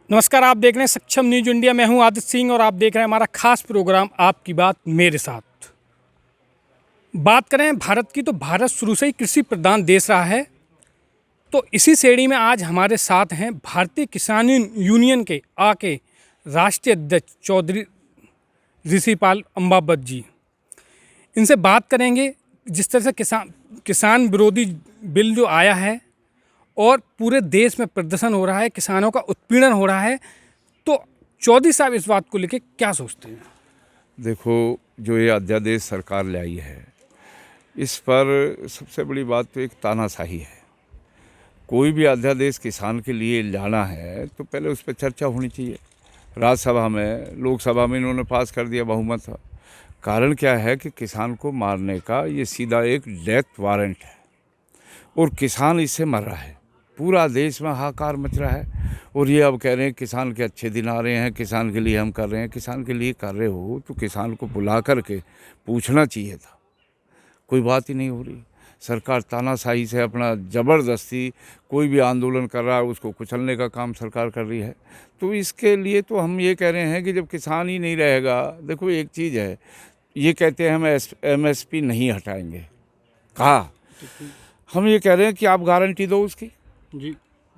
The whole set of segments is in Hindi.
नमस्कार, आप देख रहे हैं सक्षम न्यूज इंडिया। मैं हूं आदित्य सिंह और आप देख रहे हैं हमारा खास प्रोग्राम आपकी बात मेरे साथ। बात करें भारत की, तो भारत शुरू से ही कृषि प्रधान देश रहा है। तो इसी श्रेणी में आज हमारे साथ हैं भारतीय किसान यूनियन के आके राष्ट्रीय अध्यक्ष चौधरी ऋषिपाल अम्बावत जी। इनसे बात करेंगे जिस तरह से किसान विरोधी बिल जो आया है और पूरे देश में प्रदर्शन हो रहा है, किसानों का उत्पीड़न हो रहा है, तो चौधरी साहब इस बात को लेकर क्या सोचते हैं? देखो, जो ये अध्यादेश सरकार ले आई है, इस पर सबसे बड़ी बात तो एक तानाशाही है। कोई भी अध्यादेश किसान के लिए लाना है तो पहले उस पर चर्चा होनी चाहिए। राज्यसभा में, लोकसभा में इन्होंने पास कर दिया, बहुमत था। कारण क्या है कि किसान को मारने का ये सीधा एक डेथ वारंट है और किसान इससे मर रहा है। पूरा देश में हाहाकार मच रहा है और ये अब कह रहे हैं किसान के अच्छे दिन आ रहे हैं, किसान के लिए हम कर रहे हैं। किसान के लिए कर रहे हो तो किसान को बुला कर के पूछना चाहिए था। कोई बात ही नहीं हो रही। सरकार तानाशाही से अपना ज़बरदस्ती कोई भी आंदोलन कर रहा है उसको कुचलने का काम सरकार कर रही है। तो इसके लिए तो हम ये कह रहे हैं कि जब किसान ही नहीं रहेगा, देखो एक चीज़ है, ये कहते हैं हम MSP नहीं हटाएंगे। कहा हम ये कह रहे हैं कि आप गारंटी दो उसकी। जी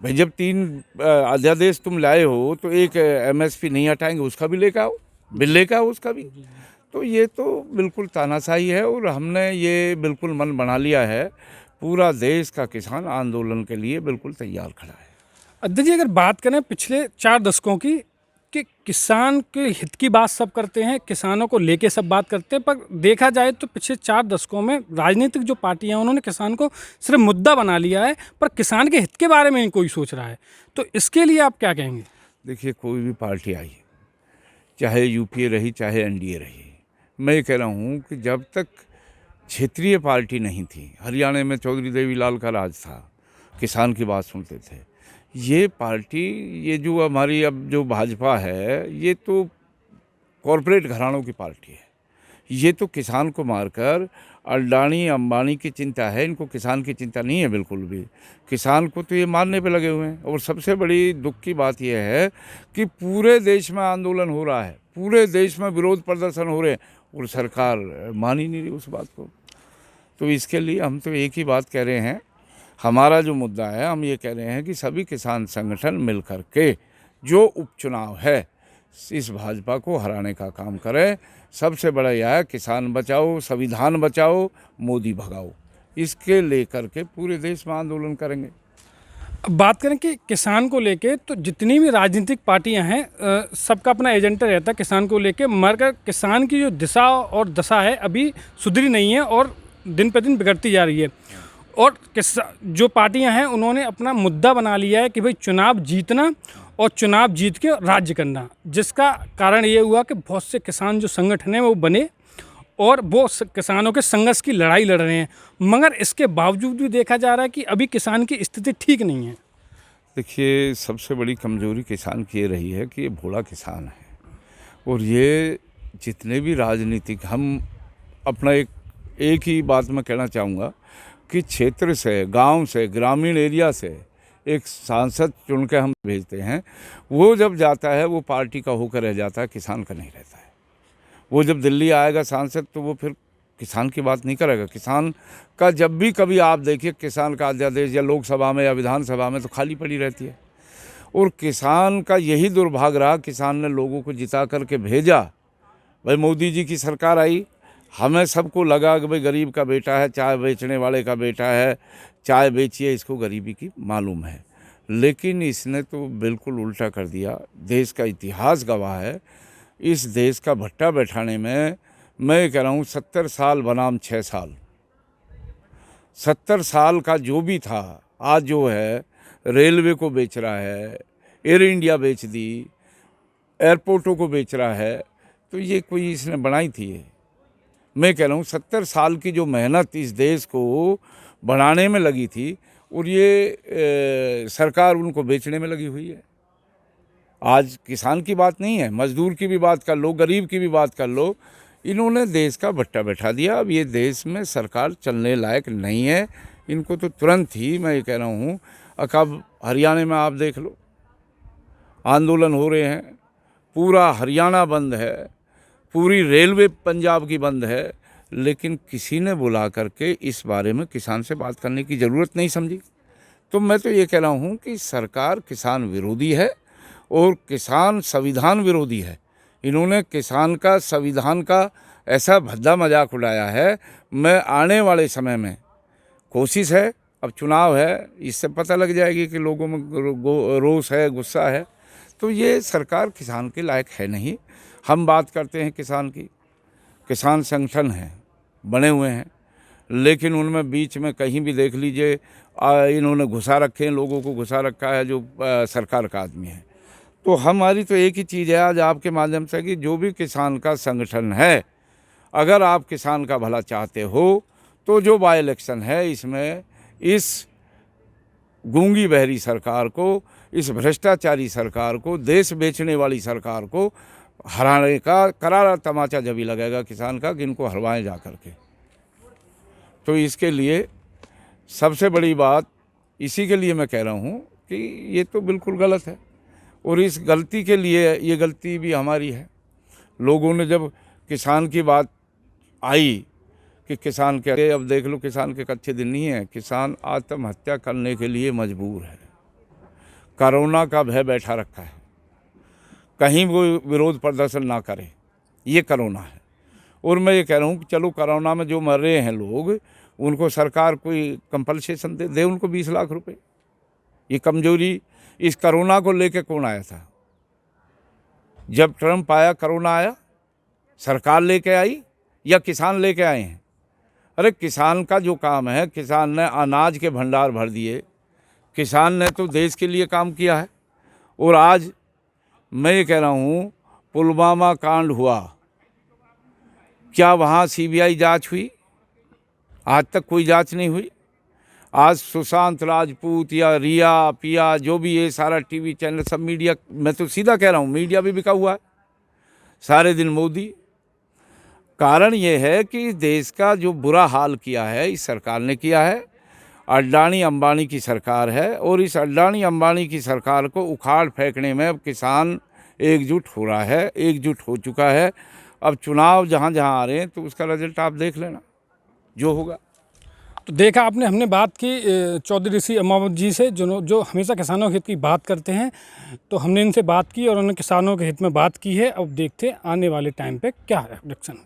भाई जब 3 अध्यादेश तुम लाए हो तो एक MSP नहीं हटाएंगे, उसका भी लेकर आओ, बिल लेकर आओ उसका भी। तो ये तो बिल्कुल तानाशाही है और हमने ये बिल्कुल मन बना लिया है। पूरा देश का किसान आंदोलन के लिए बिल्कुल तैयार खड़ा है। अध्यक्ष जी, अगर बात करें पिछले 4 दशकों की, कि किसान के हित की बात सब करते हैं, किसानों को लेके सब बात करते हैं, पर देखा जाए तो पिछले 4 दशकों में राजनीतिक जो पार्टियां हैं उन्होंने किसान को सिर्फ मुद्दा बना लिया है, पर किसान के हित के बारे में नहीं कोई सोच रहा है। तो इसके लिए आप क्या कहेंगे? देखिए, कोई भी पार्टी आई, चाहे UPA रही चाहे NDA रही, मैं ये कह रहा हूँ कि जब तक क्षेत्रीय पार्टी नहीं थी, हरियाणा में चौधरी देवीलाल का राज था, किसान की बात सुनते थे। ये पार्टी, ये जो हमारी अब जो भाजपा है, ये तो कॉरपोरेट घरानों की पार्टी है। ये तो किसान को मारकर अडानी अंबानी की चिंता है, इनको किसान की चिंता नहीं है बिल्कुल भी। किसान को तो ये मारने पे लगे हुए हैं। और सबसे बड़ी दुख की बात यह है कि पूरे देश में आंदोलन हो रहा है, पूरे देश में विरोध प्रदर्शन हो रहे हैं और सरकार मान ही नहीं रही उस बात को। तो इसके लिए हम तो एक ही बात कह रहे हैं, हमारा जो मुद्दा है, हम ये कह रहे हैं कि सभी किसान संगठन मिल कर के जो उपचुनाव है इस भाजपा को हराने का काम करें। सबसे बड़ा यह है, किसान बचाओ, संविधान बचाओ, मोदी भगाओ। इसके लेकर के पूरे देश में आंदोलन करेंगे। अब बात करें कि किसान को लेके, तो जितनी भी राजनीतिक पार्टियां हैं, सबका अपना एजेंडा रहता है किसान को लेके, मगर किसान की जो दिशा और दशा है अभी सुधरी नहीं है और दिन पर दिन बिगड़ती जा रही है। और जो पार्टियां हैं उन्होंने अपना मुद्दा बना लिया है कि भाई चुनाव जीतना और चुनाव जीत के राज्य करना, जिसका कारण ये हुआ कि बहुत से किसान जो संगठन हैं वो बने और वो किसानों के संघर्ष की लड़ाई लड़ रहे हैं, मगर इसके बावजूद भी देखा जा रहा है कि अभी किसान की स्थिति ठीक नहीं है। देखिए, सबसे बड़ी कमजोरी किसान की ये रही है कि ये भोला किसान है। और ये जितने भी राजनीतिक, हम अपना एक ही बात मैं कहना चाहूँगा कि क्षेत्र से, गांव से, ग्रामीण एरिया से एक सांसद चुन के हम भेजते हैं। वो जब जाता है वो पार्टी का होकर रह जाता है, किसान का नहीं रहता है। वो जब दिल्ली आएगा सांसद तो वो फिर किसान की बात नहीं करेगा। किसान का जब भी कभी आप देखिए किसान का अध्यादेश या लोकसभा में या विधानसभा में तो खाली पड़ी रहती है। और किसान का यही दुर्भाग्य रहा, किसान ने लोगों को जिता करके भेजा। भाई मोदी जी की सरकार आई, हमें सबको लगा कि भाई गरीब का बेटा है, चाय बेचने वाले का बेटा है, चाय बेचिए, इसको गरीबी की मालूम है। लेकिन इसने तो बिल्कुल उल्टा कर दिया। देश का इतिहास गवाह है। इस देश का भट्टा बैठाने में मैं कह रहा हूँ 70 साल बनाम 6 साल, 70 साल का जो भी था आज जो है रेलवे को बेच रहा है, एयर इंडिया बेच दी, एयरपोर्टों को बेच रहा है। तो ये कोई इसने बनाई थी? ये मैं कह रहा हूँ 70 साल की जो मेहनत इस देश को बनाने में लगी थी और ये सरकार उनको बेचने में लगी हुई है। आज किसान की बात नहीं है, मजदूर की भी बात कर लो, गरीब की भी बात कर लो, इन्होंने देश का भट्टा बैठा दिया। अब ये देश में सरकार चलने लायक नहीं है। इनको तो तुरंत ही, मैं ये कह रहा हूँ, अब हरियाणा में आप देख लो, आंदोलन हो रहे हैं, पूरा हरियाणा बंद है, पूरी रेलवे पंजाब की बंद है, लेकिन किसी ने बुला करके इस बारे में किसान से बात करने की ज़रूरत नहीं समझी। तो मैं तो ये कह रहा हूँ कि सरकार किसान विरोधी है और किसान संविधान विरोधी है। इन्होंने किसान का, संविधान का ऐसा भद्दा मजाक उड़ाया है। मैं आने वाले समय में कोशिश है, अब चुनाव है, इससे पता लग जाएगी कि लोगों में रोष है, गुस्सा है। तो ये सरकार किसान के लायक है नहीं। हम बात करते हैं किसान की, किसान संगठन हैं, बने हुए हैं, लेकिन उनमें बीच में कहीं भी देख लीजिए इन्होंने घुसा रखे हैं, लोगों को घुसा रखा है जो सरकार का आदमी है। तो हमारी तो एक ही चीज़ है आज आपके माध्यम से कि जो भी किसान का संगठन है, अगर आप किसान का भला चाहते हो तो जो बाई इलेक्शन है इसमें इस गूंगी बहरी सरकार को, इस भ्रष्टाचारी सरकार को, देश बेचने वाली सरकार को हराने का करारा तमाचा जब ही लगेगा किसान का कि इनको हरवाएं जा करके। तो इसके लिए सबसे बड़ी बात इसी के लिए मैं कह रहा हूँ कि ये तो बिल्कुल गलत है और इस गलती के लिए ये गलती भी हमारी है। लोगों ने जब किसान की बात आई कि किसान के, अब देख लो किसान के कच्चे दिन नहीं है, किसान आत्महत्या करने के लिए मजबूर है। कोरोना का भय बैठा रखा है, कहीं वो विरोध प्रदर्शन ना करे, ये कोरोना है। और मैं ये कह रहा हूँ कि चलो कोरोना में जो मर रहे हैं लोग, उनको सरकार कोई कंपनसेशन दे उनको 20 लाख रुपए। ये कमजोरी इस कोरोना को लेके कौन आया था? जब ट्रंप आया कोरोना आया, सरकार लेके आई या किसान लेके आए हैं? अरे किसान का जो काम है, किसान ने अनाज के भंडार भर दिए, किसान ने तो देश के लिए काम किया है। और आज मैं ये कह रहा हूँ पुलवामा कांड हुआ, क्या वहाँ सीबीआई जांच हुई? आज तक कोई जांच नहीं हुई। आज सुशांत राजपूत या रिया पिया जो भी ये सारा टीवी चैनल सब मीडिया, मैं तो सीधा कह रहा हूँ मीडिया भी बिका हुआ है, सारे दिन मोदी। कारण ये है कि देश का जो बुरा हाल किया है इस सरकार ने किया है। अडानी अंबानी की सरकार है और इस अडानी अंबानी की सरकार को उखाड़ फेंकने में अब किसान एकजुट हो रहा है, एकजुट हो चुका है। अब चुनाव जहाँ जहाँ आ रहे हैं तो उसका रिजल्ट आप देख लेना जो होगा। तो देखा आपने, हमने बात की चौधरी ऋषि अमावत जी से जो हमेशा किसानों के हित की बात करते हैं। तो हमने इनसे बात की और उन्होंने किसानों के हित में बात की है। अब देखते हैं आने वाले टाइम पे क्या रिएक्शन।